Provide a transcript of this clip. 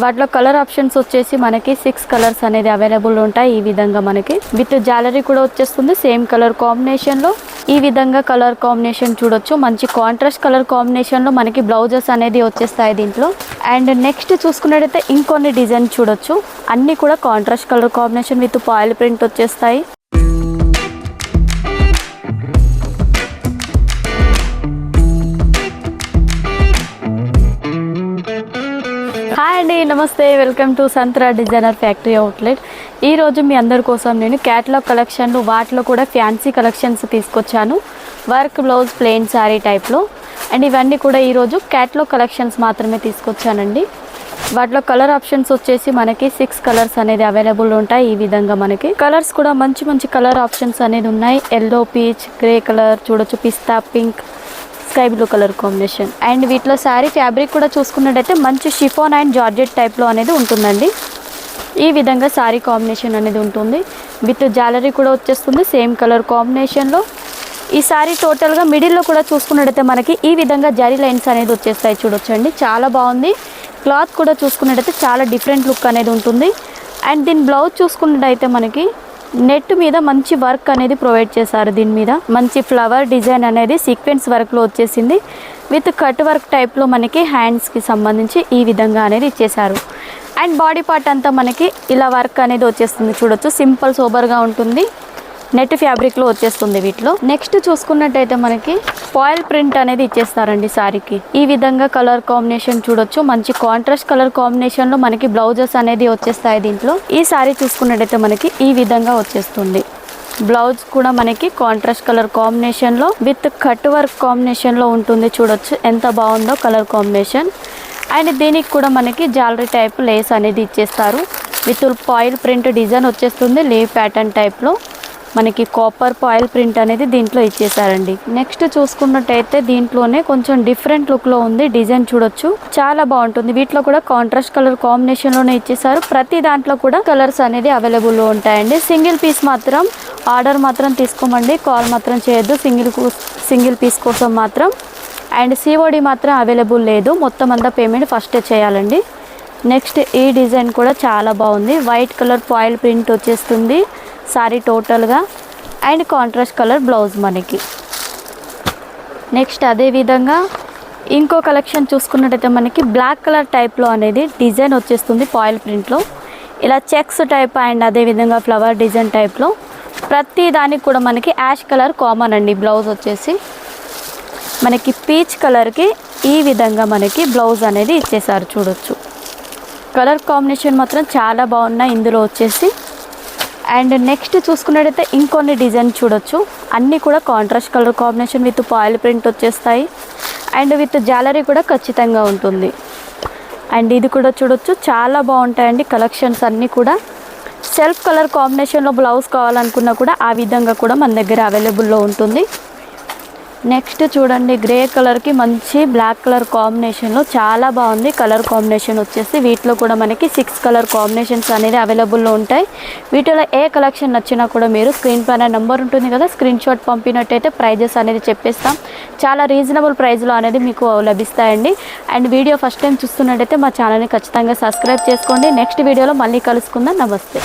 వాటిలో colour options వచ్చేసి మనకి 6 కలర్స్ అనేది అవైలబుల్ ఉంటాయి. ఈ విధంగా మనకి విత్ జ్యువెలరీ కూడా వచ్చేస్తుంది సేమ్ కలర్ కాంబినేషన్ లో. ఈ విధంగా కలర్ కాంబినేషన్ చూడొచ్చు. మంచి కాంట్రాస్ట్ కలర్ కాంబినేషన్ లో మనకి బ్లౌజెస్ అనేది వచ్చేస్తాయి దీంట్లో. అండ్ నెక్స్ట్ చూసుకున్నట్టయితే ఇంకొన్ని డిజైన్ చూడొచ్చు. అన్ని కూడా contrast colour combination with foil print వచ్చేస్తాయి. హాయ్ అండి, నమస్తే, welcome to Santra designer factory outlet. ఈరోజు మీ అందరి కోసం నేను క్యాటలాగ్ కలెక్షన్లు, వాటిలో కూడా ఫ్యాన్సీ కలెక్షన్స్ తీసుకొచ్చాను. వర్క్ బ్లౌజ్ ప్లెయిన్ శారీ టైప్లో. అండ్ ఇవన్నీ కూడా ఈరోజు క్యాటలాగ్ కలెక్షన్స్ మాత్రమే తీసుకొచ్చానండి. వాటిలో కలర్ ఆప్షన్స్ వచ్చేసి మనకి 6 కలర్స్ అనేది అవైలబుల్ ఉంటాయి. ఈ విధంగా మనకి కలర్స్ కూడా మంచి మంచి కలర్ ఆప్షన్స్ అనేది ఉన్నాయి. ఎల్లో, పీచ్, గ్రే కలర్ చూడొచ్చు, pista pink, sky blue colour combination. And వీటిలో శారీ ఫ్యాబ్రిక్ కూడా చూసుకున్నట్టయితే మంచి షిఫాన్ అండ్ జార్జెట్ టైప్లో అనేది ఉంటుందండి. ఈ విధంగా శారీ కాంబినేషన్ అనేది ఉంటుంది. విత్ జ్యువెలరీ కూడా వచ్చేస్తుంది సేమ్ కలర్ కాంబినేషన్లో. ఈ శారీ టోటల్గా మిడిల్లో కూడా చూసుకున్నట్టయితే మనకి ఈ విధంగా జరీ లైన్స్ అనేది వచ్చేస్తాయి చూడొచ్చండి. చాలా బాగుంది. క్లాత్ కూడా చూసుకున్నట్టయితే చాలా డిఫరెంట్ లుక్ అనేది ఉంటుంది. అండ్ దీని బ్లౌజ్ చూసుకున్నట్టయితే మనకి నెట్ మీద మంచి వర్క్ అనేది ప్రొవైడ్ చేశారు. దీని మీద మంచి ఫ్లవర్ డిజైన్ అనేది సీక్వెన్స్ వర్క్లో వచ్చేసింది. విత్ కట్ వర్క్ టైప్లో మనకి హ్యాండ్స్కి సంబంధించి ఈ విధంగా అనేది ఇచ్చేశారు. అండ్ బాడీ పార్ట్ అంతా మనకి ఇలా వర్క్ అనేది వచ్చేస్తుంది చూడొచ్చు. సింపుల్ సోబర్గా ఉంటుంది. నెట్ ఫ్యాబ్రిక్లో వచ్చేస్తుంది వీటిలో. నెక్స్ట్ చూసుకున్నట్టయితే మనకి ఫాయిల్ ప్రింట్ అనేది ఇచ్చేస్తారండి శారీకి. ఈ విధంగా కలర్ కాంబినేషన్ చూడొచ్చు. మంచి కాంట్రాస్ట్ కలర్ కాంబినేషన్లో మనకి బ్లౌజెస్ అనేది వచ్చేస్తాయి దీంట్లో. ఈ శారీ చూసుకున్నట్టయితే మనకి ఈ విధంగా వచ్చేస్తుంది. బ్లౌజ్ కూడా మనకి కాంట్రాస్ట్ కలర్ కాంబినేషన్లో విత్ కట్ వర్క్ కాంబినేషన్లో ఉంటుంది చూడొచ్చు. ఎంత బాగుందో కలర్ కాంబినేషన్. అండ్ దీనికి కూడా మనకి జ్యువెలరీ టైప్ లేస్ అనేది ఇచ్చేస్తారు. విత్ ఫాయిల్ ప్రింట్ డిజైన్ వచ్చేస్తుంది. లీవ్ ప్యాటర్న్ టైప్లో మనకి కాపర్ ఫాయిల్ ప్రింట్ అనేది దీంట్లో ఇచ్చేసారండి. నెక్స్ట్ చూసుకున్నట్టయితే దీంట్లోనే కొంచెం డిఫరెంట్ లుక్లో ఉంది. డిజైన్ చూడొచ్చు, చాలా బాగుంటుంది. వీటిలో కూడా కాంట్రాస్ట్ కలర్ కాంబినేషన్లోనే ఇచ్చేసారు. ప్రతి దాంట్లో కూడా కలర్స్ అనేది అవైలబుల్లో ఉంటాయండి. సింగిల్ పీస్ మాత్రం ఆర్డర్ మాత్రం తీసుకోమండి, కాల్ మాత్రం చేయొద్దు. సింగిల్ పీస్ కోసం మాత్రం. అండ్ సిఓడి మాత్రం అవైలబుల్ లేదు. మొత్తం అంతా పేమెంట్ ఫస్టే చేయాలండి. నెక్స్ట్ ఈ డిజైన్ కూడా చాలా బాగుంది. వైట్ కలర్ ఫాయిల్ ప్రింట్ వచ్చేస్తుంది సారీ టోటల్గా. అండ్ కాంట్రాస్ట్ కలర్ బ్లౌజ్ మనకి. నెక్స్ట్ అదేవిధంగా ఇంకో కలెక్షన్ చూసుకున్నట్టయితే మనకి బ్లాక్ కలర్ టైప్లో అనేది డిజైన్ వచ్చేస్తుంది ఫాయిల్ ప్రింట్లో. ఇలా చెక్స్ టైప్ అండ్ అదేవిధంగా ఫ్లవర్ డిజైన్ టైప్లో. ప్రతి దానికి కూడా మనకి యాష్ కలర్ కామన్ అండి. బ్లౌజ్ వచ్చేసి మనకి పీచ్ కలర్కి ఈ విధంగా మనకి బ్లౌజ్ అనేది ఇచ్చేసారు చూడొచ్చు. కలర్ కాంబినేషన్ మాత్రం చాలా బాగున్నాయి ఇందులో వచ్చేసి. అండ్ నెక్స్ట్ చూసుకున్నట్టయితే ఇంకొన్ని డిజైన్ చూడొచ్చు. అన్నీ కూడా contrast colour combination with foil print వచ్చేస్తాయి. అండ్ విత్ జ్యువెలరీ కూడా ఖచ్చితంగా ఉంటుంది. అండ్ ఇది కూడా చూడొచ్చు, చాలా బాగుంటాయండి కలెక్షన్స్ అన్నీ కూడా. సెల్ఫ్ కలర్ కాంబినేషన్లో బ్లౌజ్ కావాలనుకున్నా కూడా ఆ విధంగా కూడా మన దగ్గర అవైలబుల్లో ఉంటుంది. నెక్స్ట్ చూడండి, గ్రే కలర్కి మంచి బ్లాక్ కలర్ కాంబినేషన్లో చాలా బాగుంది కలర్ కాంబినేషన్ వచ్చేసి. వీటిలో కూడా మనకి 6 కలర్ కాంబినేషన్స్ అనేది అవైలబుల్లో ఉంటాయి. వీటిలో ఏ కలెక్షన్ నచ్చినా కూడా మీరు స్క్రీన్ పైన నెంబర్ ఉంటుంది కదా, స్క్రీన్ షాట్ పంపినట్టయితే ప్రైజెస్ అనేది చెప్పేస్తాం. చాలా రీజనబుల్ ప్రైస్లో అనేది మీకు లభిస్తాయండి. అండ్ వీడియో ఫస్ట్ టైం చూస్తున్నట్టయితే మా ఛానల్ని ఖచ్చితంగా సబ్స్క్రైబ్ చేసుకోండి. నెక్స్ట్ వీడియోలో మళ్ళీ కలుసుకుందాం. నమస్తే.